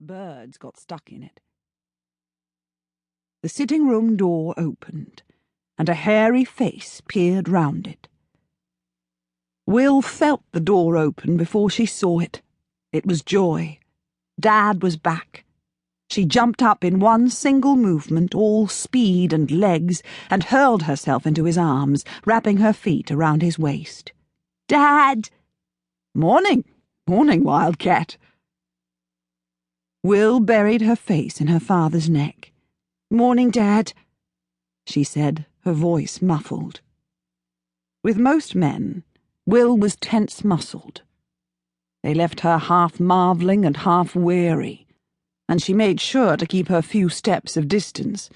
Birds got stuck in it. The sitting-room door opened, and a hairy face peered round it. Will felt the door open before she saw it. It was joy. Dad was back. She jumped up in one single movement, all speed and legs, and hurled herself into his arms, wrapping her feet around his waist. "Dad!" "Morning! Morning, Wildcat!" Will buried her face in her father's neck. "Morning, Dad," she said, her voice muffled. With most men, Will was tense-muscled. They left her half marvelling and half weary, and she made sure to keep her few steps of distance.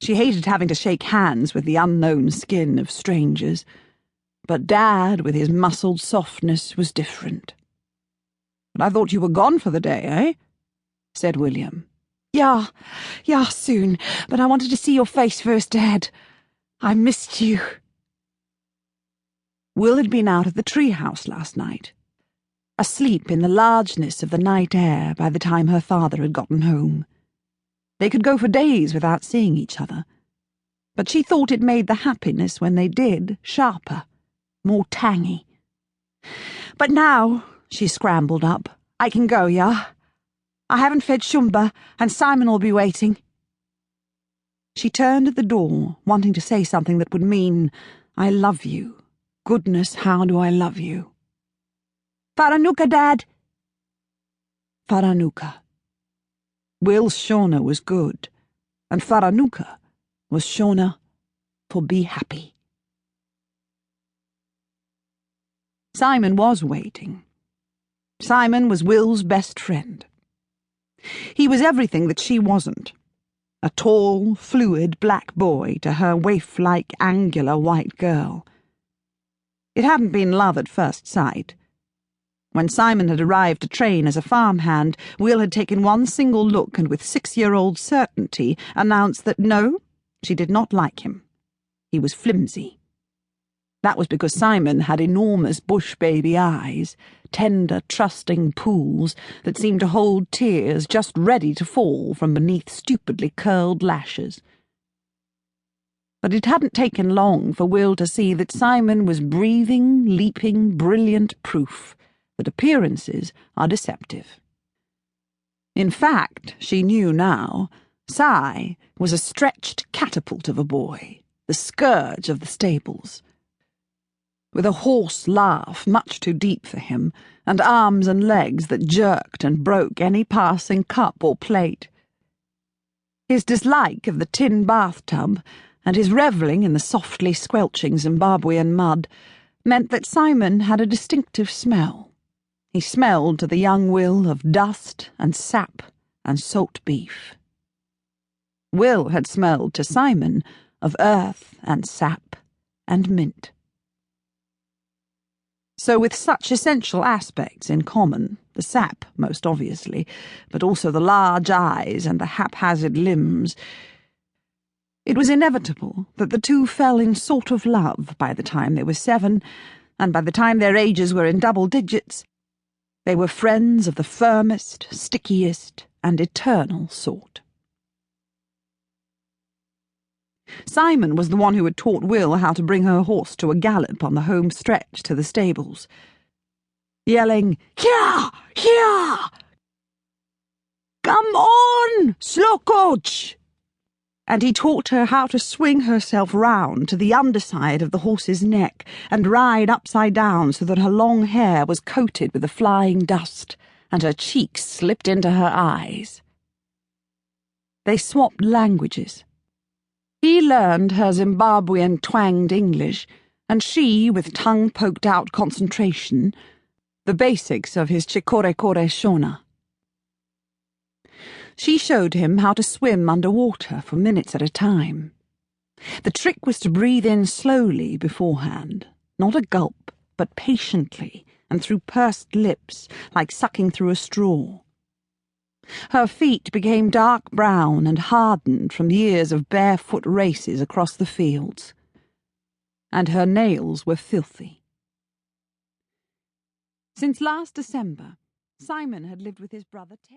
She hated having to shake hands with the unknown skin of strangers, but Dad, with his muscled softness, was different. "But I thought you were gone for the day, eh?" said William. Yeah, soon, but I wanted to see your face first, Dad. I missed you." Will had been out at the treehouse last night, asleep in the largeness of the night air by the time her father had gotten home. They could go for days without seeing each other, but she thought it made the happiness when they did sharper, more tangy. "But now," she scrambled up, "I can go, yeah? I haven't fed Shumba, and Simon will be waiting." She turned at the door, wanting to say something that would mean, "I love you. Goodness, how do I love you?" "Faranuka, Dad." Faranuka. Will's Shona was good, and Faranuka was Shona for be happy. Simon was waiting. Simon was Will's best friend. He was everything that she wasn't. A tall, fluid black boy to her waif-like, angular white girl. It hadn't been love at first sight. When Simon had arrived to train as a farmhand, Will had taken one single look and with 6-year-old certainty announced that no, she did not like him. He was flimsy. That was because Simon had enormous bush baby eyes, tender, trusting pools that seemed to hold tears just ready to fall from beneath stupidly curled lashes. But it hadn't taken long for Will to see that Simon was breathing, leaping, brilliant proof that appearances are deceptive. In fact, she knew now, Si was a stretched catapult of a boy, the scourge of the stables. With a hoarse laugh much too deep for him, and arms and legs that jerked and broke any passing cup or plate. His dislike of the tin bathtub, and his revelling in the softly squelching Zimbabwean mud, meant that Simon had a distinctive smell. He smelled to the young Will of dust and sap and salt beef. Will had smelled to Simon of earth and sap and mint. So with such essential aspects in common, the sap, most obviously, but also the large eyes and the haphazard limbs, it was inevitable that the two fell in sort of love by the time they were 7, and by the time their ages were in double digits, they were friends of the firmest, stickiest, and eternal sort. Simon was the one who had taught Will how to bring her horse to a gallop on the home stretch to the stables, yelling, "Here! Here! Come on, slow coach!" And he taught her how to swing herself round to the underside of the horse's neck and ride upside down so that her long hair was coated with the flying dust and her cheeks slipped into her eyes. They swapped languages. He learned her Zimbabwean twanged English, and she, with tongue-poked-out concentration, the basics of his Chikorekore Shona. She showed him how to swim underwater for minutes at a time. The trick was to breathe in slowly beforehand, not a gulp, but patiently, and through pursed lips, like sucking through a straw. Her feet became dark brown and hardened from years of barefoot races across the fields, and her nails were filthy. Since last December, Simon had lived with his brother Ted.